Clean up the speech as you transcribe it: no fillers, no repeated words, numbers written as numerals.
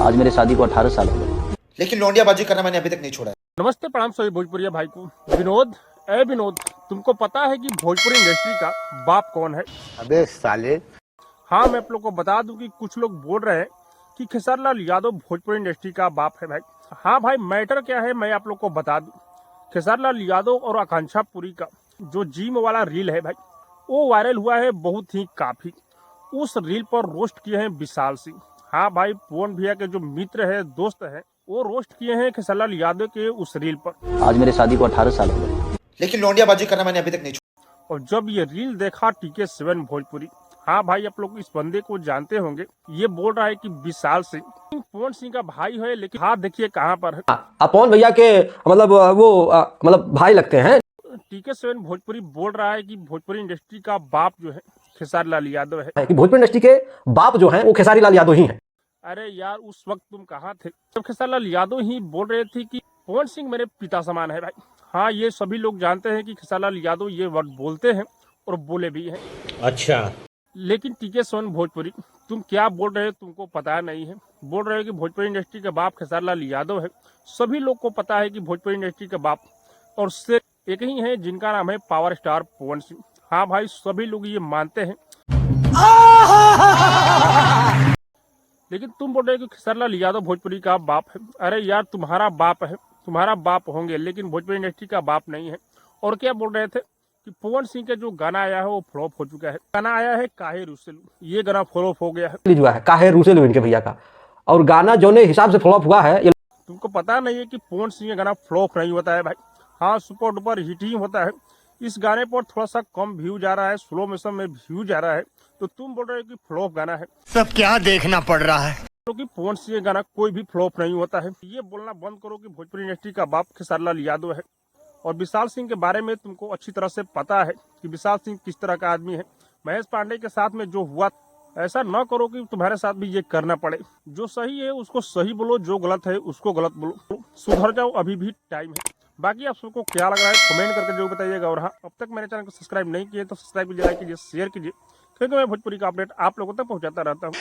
आज मेरे शादी को 18 साल हो गए, लेकिन लौंडियाबाजी करना मैंने अभी तक नहीं छोड़ा है। नमस्ते प्रणाम सभी भोजपुरिया भाई को। विनोद, ए विनोद, तुमको पता है कि भोजपुरी इंडस्ट्री का बाप कौन है? अबे साले। हाँ, मैं आप लोग को बता दूं कि कुछ लोग बोल रहे हैं कि खेसारी लाल यादव भोजपुरी इंडस्ट्री का बाप है भाई। हाँ भाई, मैटर क्या है मैं आप लोग को बता दूं। खेसारी लाल यादव और आकांक्षा पुरी का जो जिम वाला रील है भाई, वो वायरल हुआ है बहुत ही काफी। उस रील पर रोस्ट किए हैं विशाल सिंह। हाँ भाई, पवन भैया के जो मित्र है, दोस्त है, वो रोस्ट किए हैं खेसारी लाल यादव के उस रील पर। आज मेरे शादी को 18 साल हो गए, लेकिन लौंडियाबाजी करना मैंने अभी तक नहीं छोड़ा। और जब ये रील देखा TK7 भोजपुरी, हाँ भाई आप लोग इस बंदे को जानते होंगे, ये बोल रहा है कि विशाल सिंह पवन सिंह का भाई है, लेकिन हाथ देखिए कहाँ पर है। पवन भैया के मतलब मतलब भाई लगते हैं। TK7 भोजपुरी बोल रहा है कि भोजपुरी इंडस्ट्री का बाप जो है खेसारी लाल यादव है। कि भोजपुरी इंडस्ट्री के बाप जो हैं वो खेसारी लाल यादव ही हैं। अरे यार, उस वक्त तुम कहाँ थे जब खेसारी लाल यादव ही बोल रहे थे कि पवन सिंह मेरे पिता समान है भाई। हाँ, ये सभी लोग जानते हैं कि खेसारी लाल यादव ये वर्ड बोलते हैं और बोले भी हैं। अच्छा, लेकिन TK7 भोजपुरी तुम क्या बोल रहे हो तुमको पता नहीं है। बोल रहे हो कि भोजपुरी इंडस्ट्री का बाप खेसारी लाल यादव है। सभी लोग को पता है कि भोजपुरी इंडस्ट्री का बाप और सिर्फ एक ही है जिनका नाम है पावर स्टार पवन सिंह। हाँ भाई, सभी लोग ये मानते हैं। लेकिन तुम बोल रहे हो कि खेसारी लाल यादव भोजपुरी का बाप है। अरे यार, तुम्हारा बाप है, तुम्हारा बाप होंगे, लेकिन भोजपुरी इंडस्ट्री का बाप नहीं है। और क्या बोल रहे थे कि पवन सिंह का जो गाना आया है वो फ्लॉप हो चुका है। गाना आया है काहे रुसे लू, ये गाना फ्लॉप हो गया है। जो है काहे रूसे लो इनके भैया का, और गाना जो ने हिसाब से फ्लॉप हुआ है ये तुमको पता नहीं है कि पवन सिंह का गाना फ्लॉप नहीं होता है भाई। हाँ, सुपर डुपर हिट ही होता है। इस गाने पर थोड़ा सा कम व्यू जा रहा है, स्लो मोशन में व्यू जा रहा है, तो तुम बोल रहे हो कि फ्लॉप गाना है। सब क्या देखना पड़ रहा है। क्योंकि पवन सिंह का गाना कोई भी फ्लॉप नहीं होता है। ये बोलना बंद करो कि भोजपुरी इंडस्ट्री का बाप खेसारी लाल यादव है। और विशाल सिंह के बारे में तुमको अच्छी तरह से पता है कि विशाल सिंह किस तरह का आदमी है। महेश पांडे के साथ में जो हुआ, ऐसा न करो कि तुम्हारे साथ भी ये करना पड़े। जो सही है उसको सही बोलो, जो गलत है उसको गलत बोलो। सुधर जाओ, अभी भी टाइम है। बाकी आप सबको क्या लग रहा है कमेंट करके जरूर बताइएगा। और हाँ, अब तक मेरे चैनल को सब्सक्राइब नहीं किए तो सब्सक्राइब कीजिए, लाइक कीजिए, शेयर कीजिए, क्योंकि मैं भोजपुरी का अपडेट आप लोगों तक पहुंचाता रहता हूँ।